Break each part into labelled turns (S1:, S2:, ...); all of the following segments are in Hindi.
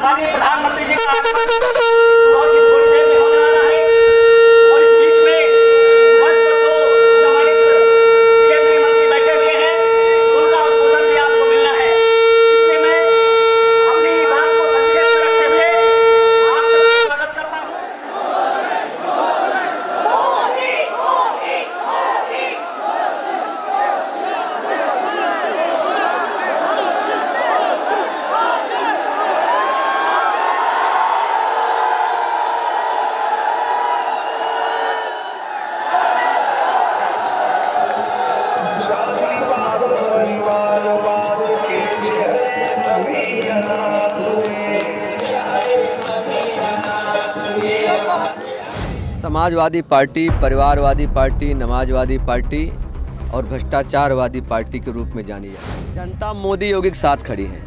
S1: माननीय प्रधानमंत्री जी का बहुत ही थोड़ी देर में होने वाला है और इस बीच में मंच पर दो सम्मानित केंद्रीय मंत्री बैठे हुए हैं, उनका उद्बोधन भी आपको मिलना है। इसलिए मैं अपनी बात को संक्षेप में रखते हुए आप सबका स्वागत करता हूँ।
S2: समाजवादी पार्टी, परिवारवादी पार्टी, नमाजवादी पार्टी और भ्रष्टाचारवादी पार्टी के रूप में जानी जाती है। जनता मोदी योगी के साथ खड़ी है।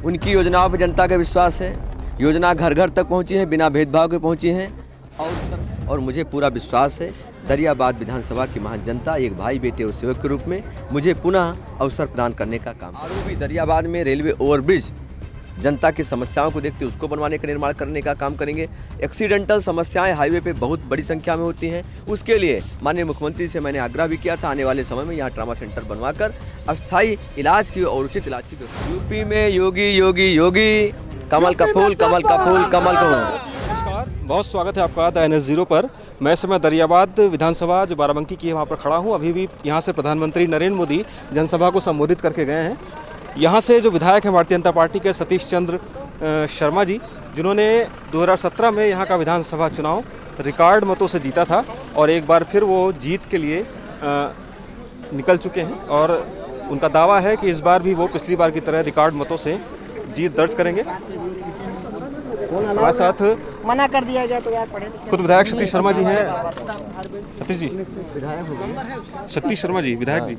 S2: उनकी योजनाओं पर जनता का विश्वास है। योजना घर घर तक पहुंची है, बिना भेदभाव के पहुंची है। और मुझे पूरा विश्वास है दरियाबाद विधानसभा की महान जनता एक भाई बेटे और सेवक के रूप में मुझे पुनः अवसर प्रदान करने का काम। और भी दरियाबाद में रेलवे ओवरब्रिज जनता की समस्याओं को देखते उसको बनवाने का निर्माण करने का काम करेंगे। एक्सीडेंटल समस्याएं हाईवे पे बहुत बड़ी संख्या में होती हैं, उसके लिए माननीय मुख्यमंत्री से मैंने आग्रह भी किया था आने वाले समय में यहाँ ट्रामा सेंटर बनवाकर अस्थायी इलाज की और उचित इलाज की व्यवस्था। यूपी में योगी योगी योगी, कमल का फूल कमल का फूल कमल का फूल।
S3: नमस्कार, बहुत स्वागत है आपका NS0 पर। मैं इस समय दरियाबाद विधानसभा जो बाराबंकी की है वहाँ पर खड़ा हूँ। अभी भी यहाँ से प्रधानमंत्री नरेंद्र मोदी जनसभा को संबोधित करके गए हैं। यहाँ से जो विधायक हैं भारतीय जनता पार्टी के सतीश चंद्र शर्मा जी, जिन्होंने 2017 में यहाँ का विधानसभा चुनाव रिकॉर्ड मतों से जीता था और एक बार फिर वो जीत के लिए निकल चुके हैं और उनका दावा है कि इस बार भी वो पिछली बार की तरह रिकॉर्ड मतों से जीत दर्ज करेंगे। हमारे साथ
S4: मना कर दिया गया तो यार पढ़े
S3: खुद विधायक सतीश शर्मा जी हैं। सतीश जी, सतीश शर्मा जी विधायक जी।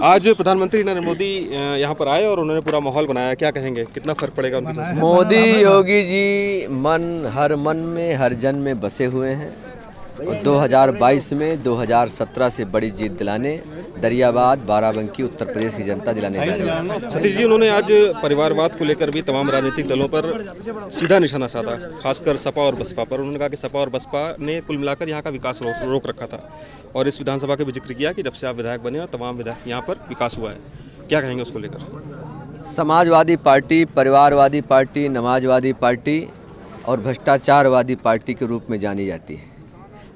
S3: आज प्रधानमंत्री नरेंद्र मोदी यहाँ पर आए और उन्होंने पूरा माहौल बनाया, क्या कहेंगे, कितना फर्क पड़ेगा उनकी?
S2: मोदी योगी जी हर मन में हर जन में बसे हुए हैं और 2022 में 2017 से बड़ी जीत दिलाने दरियाबाद बाराबंकी उत्तर प्रदेश की जनता दिलाने जा रही है।
S3: सतीश जी, उन्होंने आज परिवारवाद को लेकर भी तमाम राजनीतिक दलों पर सीधा निशाना साधा, खासकर सपा और बसपा पर। उन्होंने कहा कि सपा और बसपा ने कुल मिलाकर यहाँ का विकास रोक रखा था और इस विधानसभा का भी जिक्र किया कि जब से आप विधायक बने और तमाम विधायक यहाँ पर विकास हुआ है। क्या कहेंगे उसको लेकर?
S2: समाजवादी पार्टी, परिवारवादी पार्टी, नमाजवादी पार्टी और भ्रष्टाचारवादी पार्टी के रूप में जानी जाती है।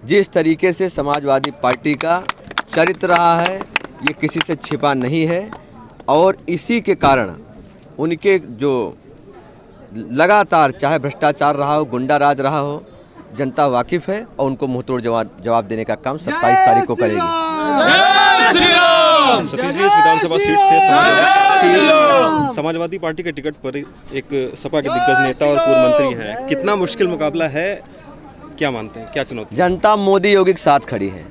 S2: जिस तरीके से समाजवादी पार्टी का चरित्र रहा है ये किसी से छिपा नहीं है और इसी के कारण उनके जो लगातार चाहे भ्रष्टाचार रहा हो, गुंडा राज रहा हो, जनता वाकिफ़ है और उनको मुंहतोड़ जवाब देने का काम 27 तारीख को करेगी।
S3: सतीश जी, इस विधानसभा सीट से समाजवादी पार्टी के टिकट पर एक सपा के दिग्गज नेता और पूर्व मंत्री हैं, कितना मुश्किल मुकाबला है, क्या मानते हैं, क्या चुनौती?
S2: जनता मोदी योगी के साथ खड़ी है।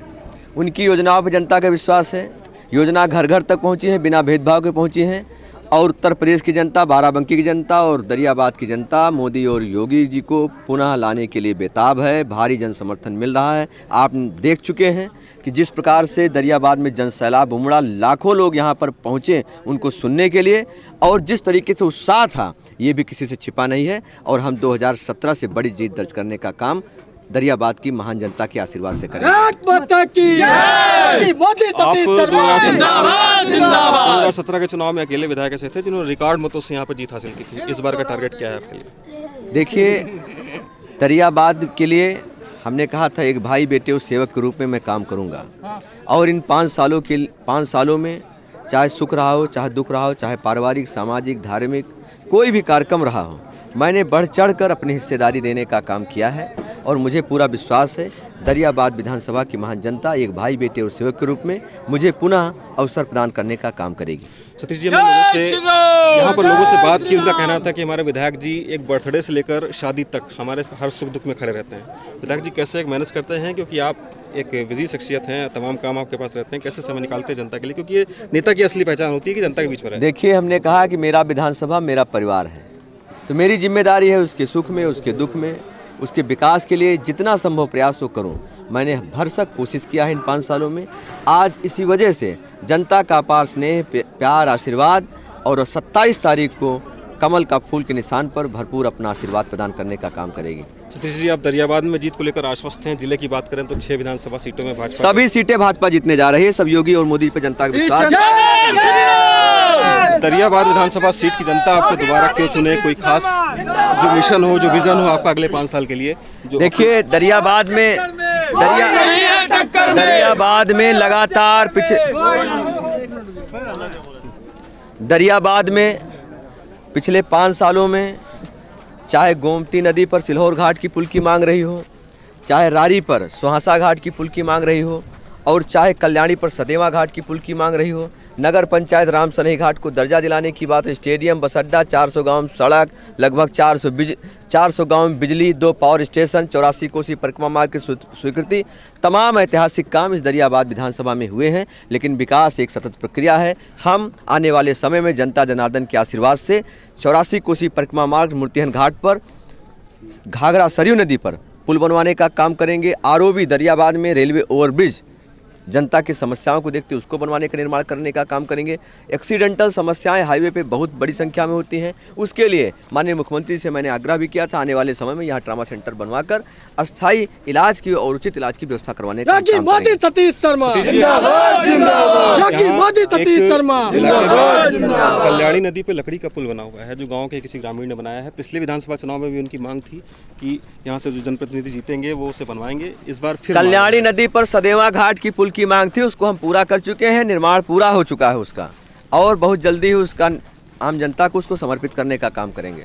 S2: उनकी योजनाओं पर जनता का विश्वास है। योजना घर घर तक पहुंची है, बिना भेदभाव के पहुंची है। और उत्तर प्रदेश की जनता, बाराबंकी की जनता और दरियाबाद की जनता मोदी और योगी जी को पुनः लाने के लिए बेताब है। भारी जन समर्थन मिल रहा है। आप देख चुके हैं कि जिस प्रकार से दरियाबाद में जन सैलाब उमड़ा, लाखों लोग यहाँ पर पहुँचे उनको सुनने के लिए और जिस तरीके से उत्साह था ये भी किसी से छिपा नहीं है। और हम 2017 से बड़ी जीत दर्ज करने का काम दरियाबाद की महान जनता के आशीर्वाद से करेंगे।
S3: आप 2017 के चुनाव में अकेले विधायक ऐसे थे जिन्होंने रिकॉर्ड मतों से यहाँ पर जीत हासिल की थी। इस बार का टारगेट क्या है आपके लिए?
S2: देखिए, दरियाबाद के लिए हमने कहा था एक भाई बेटे और सेवक के रूप में मैं काम करूंगा और इन 5 सालों में चाहे सुख रहा हो, चाहे दुख रहा हो, चाहे पारिवारिक, सामाजिक, धार्मिक कोई भी कार्यक्रम रहा हो, मैंने बढ़ चढ़ कर अपनी हिस्सेदारी देने का काम किया है और मुझे पूरा विश्वास है दरियाबाद विधानसभा की महान जनता एक भाई बेटे और सेवक के रूप में मुझे पुनः अवसर प्रदान करने का काम करेगी।
S3: सतीश जी, हमने यहाँ पर लोगों से बात की, उनका कहना था कि हमारे विधायक जी एक बर्थडे से लेकर शादी तक हमारे हर सुख दुख में खड़े रहते हैं। विधायक जी कैसे मैनेज करते हैं, क्योंकि आप एक बिजी शख्सियत हैं, तमाम काम आपके पास रहते हैं, कैसे समय निकालते हैं जनता के लिए, क्योंकि ये नेता की असली पहचान होती है कि जनता के बीच में रहे?
S2: देखिए, हमने कहा कि मेरा विधानसभा मेरा परिवार है, तो मेरी जिम्मेदारी है उसके सुख में, उसके दुख में, उसके विकास के लिए जितना संभव प्रयास हो करूं। मैंने भरसक कोशिश किया है इन 5 सालों में। आज इसी वजह से जनता का अपार स्नेह, प्यार, आशीर्वाद और 27 तारीख को कमल का फूल के निशान पर भरपूर अपना आशीर्वाद प्रदान करने का काम करेगी।
S3: सतीश जी, आप दरियाबाद में जीत को लेकर आश्वस्त हैं। जिले की बात करें तो 6 विधानसभा सीटों में भाजपा
S2: सभी सीटें भाजपा जीतने जा रही है। सब योगी और मोदी पे जनता का विश्वास है।
S3: दरियाबाद विधानसभा सीट की जनता आपको दोबारा क्यों चुने? कोई खास जो मिशन हो, जो विजन हो आपका अगले 5 साल के लिए? जो
S2: देखिए, दरियाबाद में लगातार पिछले 5 सालों में चाहे गोमती नदी पर सिल्होर घाट की पुल की मांग रही हो, चाहे रारी पर सुहासा घाट की पुल की मांग रही हो, और चाहे कल्याणी पर सदेवा घाट की पुल की मांग रही हो, नगर पंचायत राम सनेही घाट को दर्जा दिलाने की बात, स्टेडियम, बस अड्डा, 400 गाँव में सड़क, लगभग 400 गाँव में बिजली, 2 पावर स्टेशन, 84 कोसी परिक्रमा मार्ग की स्वीकृति, तमाम ऐतिहासिक काम इस दरियाबाद विधानसभा में हुए हैं। लेकिन विकास एक सतत प्रक्रिया है। हम आने वाले समय में जनता जनार्दन के आशीर्वाद से 84 कोसी परिक्रमा मार्ग, मूर्तिहन घाट पर, घाघरा सरयू नदी पर पुल बनवाने का काम करेंगे। आरओबी दरियाबाद में रेलवे ओवरब्रिज जनता की समस्याओं को देखते उसको बनवाने का निर्माण करने का काम करेंगे। एक्सीडेंटल समस्याएं हाईवे पे बहुत बड़ी संख्या में होती हैं। उसके लिए माननीय मुख्यमंत्री से मैंने आग्रह भी किया था, आने वाले समय में यहाँ ट्रामा सेंटर बनवाकर अस्थायी इलाज की और उचित इलाज की व्यवस्था करवाने का काम करेंगे।
S4: सतीश शर्मा
S3: कल्याणी नदी पे लकड़ी का पुल बना हुआ है जो गांव के किसी ग्रामीण ने बनाया है। पिछले विधानसभा चुनाव में भी उनकी मांग थी कि यहाँ से जो जनप्रतिनिधि जीतेंगे वो उसे बनवाएंगे। इस बार फिर
S2: कल्याणी नदी पर सदेवा घाट की पुल की मांग थी, उसको हम पूरा कर चुके हैं। निर्माण पूरा हो चुका है उसका, और बहुत जल्दी ही उसका आम जनता को उसको समर्पित करने का काम करेंगे।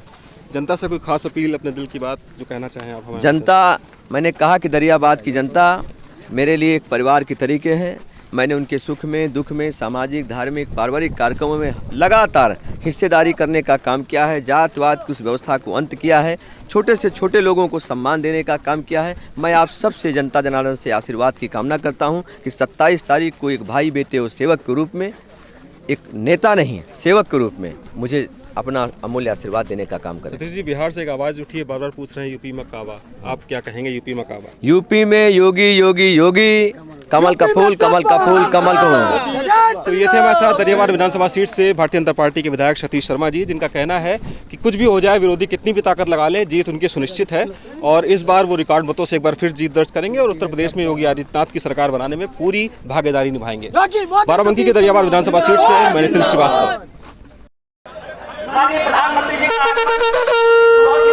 S3: जनता से कोई खास अपील, अपने दिल की बात जो कहना चाहें आप हमें?
S2: जनता, मैंने कहा कि दरियाबाद की जनता मेरे लिए एक परिवार की तरीके है। मैंने उनके सुख में, दुख में, सामाजिक, धार्मिक, पारिवारिक कार्यक्रमों में लगातार हिस्सेदारी करने का काम किया है। जातवाद की उस व्यवस्था को अंत किया है। छोटे से छोटे लोगों को सम्मान देने का काम किया है। मैं आप सबसे जनता जनार्दन से आशीर्वाद की कामना करता हूं कि 27 तारीख को एक भाई बेटे और सेवक के रूप में, एक नेता नहीं सेवक के रूप में मुझे अपना अमूल्य आशीर्वाद देने का काम करें।
S3: सतीश जी, बिहार से एक आवाज़ उठी है, बार बार पूछ रहे हैं यूपी में काबा, आप क्या कहेंगे यूपी में काबा?
S2: यूपी में योगी योगी योगी, कमल का फूल कमल का फूल कमल का फूल।
S3: तो ये थे हमारे साथ दरियाबाद विधानसभा सीट से भारतीय जनता पार्टी के विधायक सतीश शर्मा जी, जिनका कहना है कि कुछ भी हो जाए, विरोधी कितनी भी ताकत लगा ले, जीत उनकी सुनिश्चित है और इस बार वो रिकॉर्ड मतों से एक बार फिर जीत दर्ज करेंगे और उत्तर प्रदेश में योगी आदित्यनाथ की सरकार बनाने में पूरी भागीदारी निभाएंगे। बाराबंकी के दरियाबाद विधानसभा सीट से मैं नितिन श्रीवास्तव।
S1: माननीय प्रधानमंत्री जी का बहुत ही